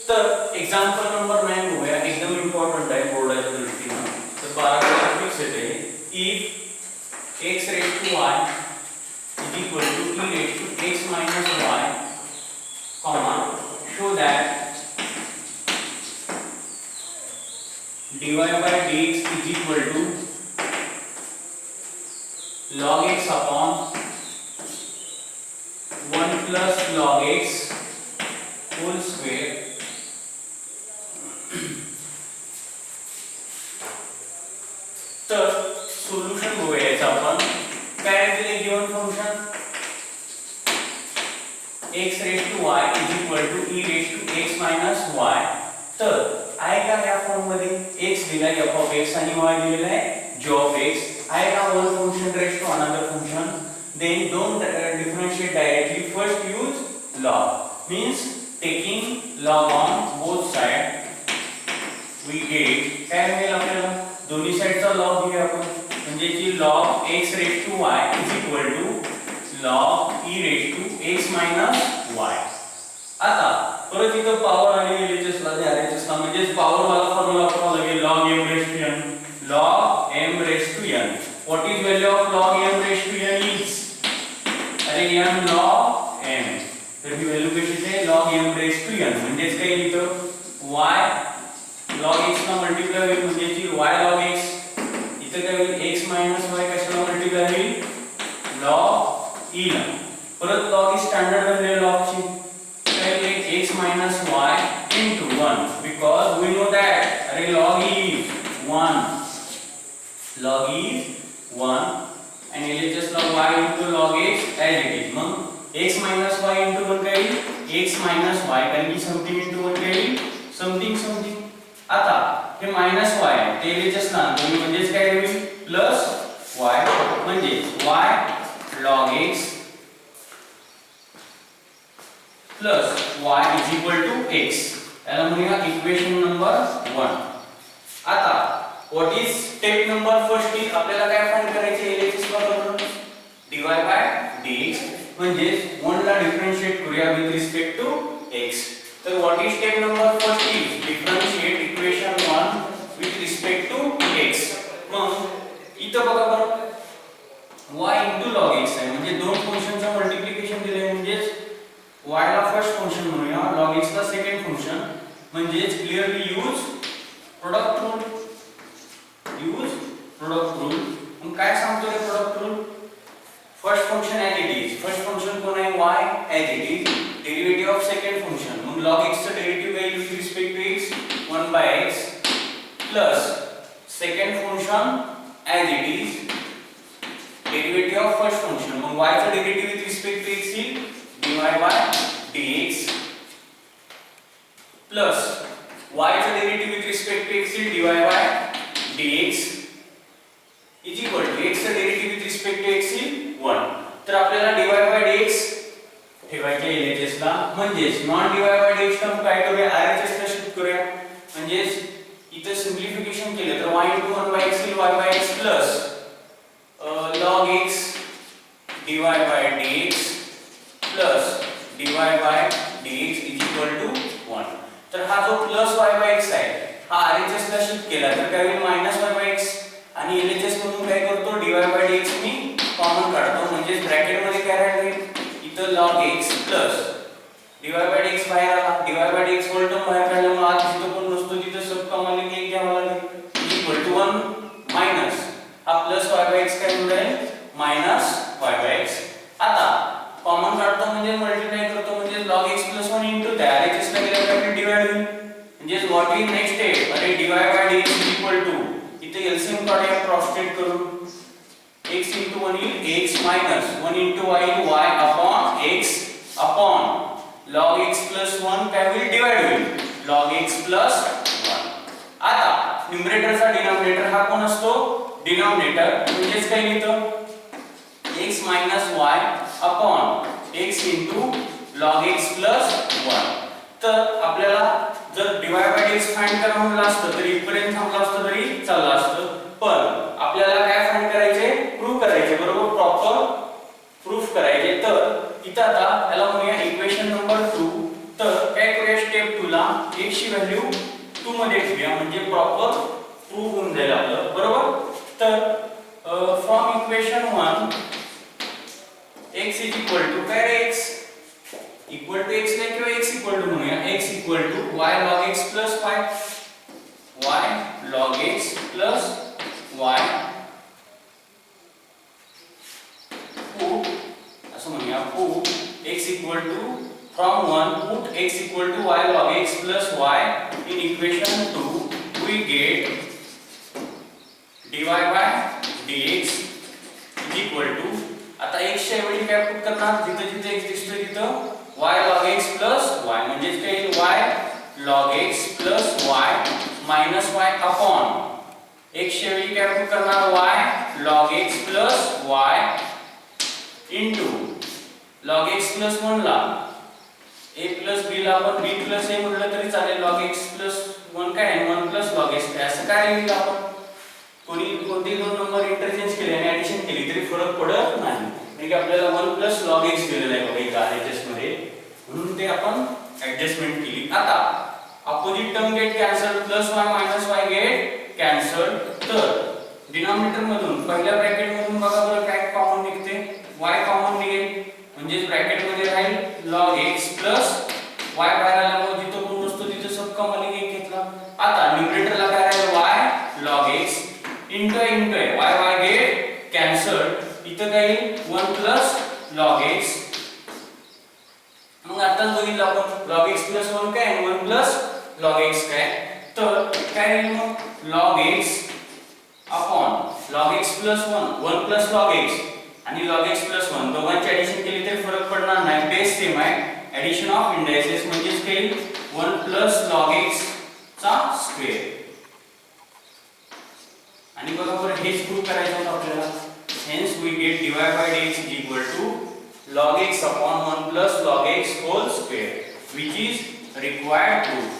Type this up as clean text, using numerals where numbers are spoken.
तर example number 9 बघूया, एकदम इम्पॉर्टंट आहे बोर्डाच्या दृष्टीने. तर 12 फिक्स येते if x raised to y is equal to e raised to x minus y, comma show that dy by dx is equal to log x upon 1 plus log x whole square. तर solution बघूया याचं आपण. काय दिले given function x raised to y is equal to e raised to x minus y. तर आहे का या फॉर्म मध्ये x दिला f of x आणि y दिलेला आहे g of x. आहे का one function raised to another function. Then don't differentiate directly. First use log, means taking log on both sides we get काय मिळेल आपल्याला दोन्ही साइडचा लॉग घेऊया आपण. म्हणजे की log x raised to y is equal to log e raised to x minus y. आता परत इथं पॉवर आणि LHS ला RHS ला म्हणजे पॉवर वाला फॉर्म्युला वापरावा लागेल log m raised to n. log m raised to n. What is value of log m raised to n is अरे m log m. तर ही व्हॅल्यू कशी आहे log m raised to n. म्हणजे काय इथं y log x ला multiply होईल म्हणजे की y log x. इथं काय होईल x minus y कशाला मल्टिप्लाय होईल log e ला. परत log ही स्टँडर्ड व्हॅल्यू आहे log ची. काय होईल x minus y into 1 because we know that अरे log e is 1. log e is 1 and LHS log y into log x as it is. मग x minus y into 1 काय होईल x minus y कारण की something into 1 काय होईल something. आता हे मायनस y आहे ते LHS ला आणतो म्हणजे काय होईल प्लस y म्हणजे y log x plus y is equal to x. याला म्हणूया इक्वेशन नंबर 1. आता what is step number first is आपल्याला काय फाइंड करायचे LHS बरोबर dy by dx म्हणजे 1 ला डिफरन्शिएट करूया विथ रिस्पेक्ट टू x. तर what is step number first is differentiate equation 1 with respect to x. मग इथं बघा बरं y into log x आहे म्हणजे दोन फंक्शनचं मल्टिप्लिकेशन दिले म्हणजे y ला फर्स्ट फंक्शन म्हणूया log x ला सेकंड फंक्शन म्हणजे क्लिअरली यूज प्रोडक्ट रूल. मग काय सांगतो रे product rule. First function as it is. First function कोण आहे y as it is. Derivative of second function मग log x चा डेरिवेटिव्ह काय with respect to x 1 by x plus second function as it is derivative of first function मग y चा derivative with respect to x is dy by dx plus y चा derivative with respect to x is dy by dx is equal to x चा derivative with respect to x is 1. तर आपल्याला dy by dx ठेवायचे LHS ला म्हणजे non dy by dx term काय करूया RHS ला शिफ्ट करूया म्हणजे इथे सिंपलिफिकेशन केले तर y into 1 by x will y by x plus log x dy by dx plus dy by dx is equal to 1. तर हा जो प्लस y by x आहे हा RHS ला शिफ्ट केला तर काय होईल मायनस y by x आणि LHS मधून काय करतो dy by dx me common काढतो म्हणजे ब्रॅकेट मध्ये काय राहील इथं log x plus dy by dx बाहेर आला dy by dx whole term बाहेर काढल्यामुळे आत जिथं कोण नसतो तिथं सब कॉमन लिहून एक घ्यावा लागेल इक्वल टू 1 मायनस हा प्लस y by x काय होईल मायनस y by x. आता कॉमन काढतो म्हणजे मल्टिप्लाय करतो म्हणजे log x plus 1 into त्या RHS ला गेल्यावर काय डिवाइड होईल म्हणजे व्हॉट इज नेक्स्ट स्टेप अरे dy by dx is equal to इथे LCM काढूया क्रॉस चेक करून x into 1 is x minus 1 into y is y upon x upon log x plus 1 काय होईल डिवाइड होईल log x plus 1. आता न्यूमरेटरचा denominator हा कोण असतो डिनॉमिनेटर म्हणजेच काय लिहितो x minus y upon x into log x plus 1. तर आपल्याला जर dy by dx फाइंड करायचं म्हटलं असतं तर इथपर्यंत थांबलं असतं तरी चाललं असतं पण आपल्याला काय फाइंड करायचे प्रूव्ह करायचे बरोबर प्रॉपर प्रूफ करायचे. तर इथं आता याला म्हणूया इक्वेशन नंबर 2. तर काय करूया स्टेप 2 ला x ची व्हॅल्यू 2 मध्ये ठेवूया म्हणजे प्रॉपर प्रूव्ह होऊन जाईल आपलं बरोबर. तर from equation 1 x is equal to काय रे x इक्वल टू x नाही किंवा x इक्वल टू म्हणूया x equal to y log x plus y log x plus y put असं म्हणूया put x equal to from 1 put x equal to y log x plus y in equation 2 we get dy by dx is equal to आता x च्या ऐवजी काय put करणार जिथे जिथे x दिसतो तिथं y log x plus y म्हणजे काय y log x plus y minus y upon x च्या ऐवजी काय पुट करणार y log x plus y into log x plus 1 ला a plus b ला आपण b plus a म्हटलं तरी चालेल log x plus 1 काय आहे 1 plus log x काय असं काय लिहिलं आपण कोणते दोन नंबर इंटरचेंज केले आणि ऍडिशन केली तरी फरक पडत नाही म्हणजे आपल्याला 1 plus log x दिलेलं आहे बघा इथं RHS मध्ये म्हणून ते आपण ऍडजस्टमेंट केली. आता opposite term get cancel plus y minus y get cancel तर डिनॉमिनेटर मधून पहिल्या ब्रॅकेट मधून बघा बरं काय कॉमन निघते y कॉमन निघेल म्हणजे ब्रॅकेट मध्ये राहील log x plus y बाहेर आल्यामुळे जिथं कोण नसतो तिथं सब कॉमन घेतला. आता न्यूमरेटरला काय राहील y log x into y get cancel इथं काय येईल 1 plus log x मग आता बघितलं आपण log x plus 1 काय आणि 1 plus log x काय तर काय येईल मग log x upon log x plus 1 plus log x आणि log x plus 1 दोघांची ऍडिशन केली तर फरक पडणार नाही बेस सेम आहे ऍडिशन ऑफ इंडायसेस म्हणजे काय 1 plus log x चा स्क्वेअर आणि बघा बरं हेच प्रूव्ह करायचं होतं आपल्याला hence we get dy by dx is equal to log x upon 1 plus log x whole square which is required proof.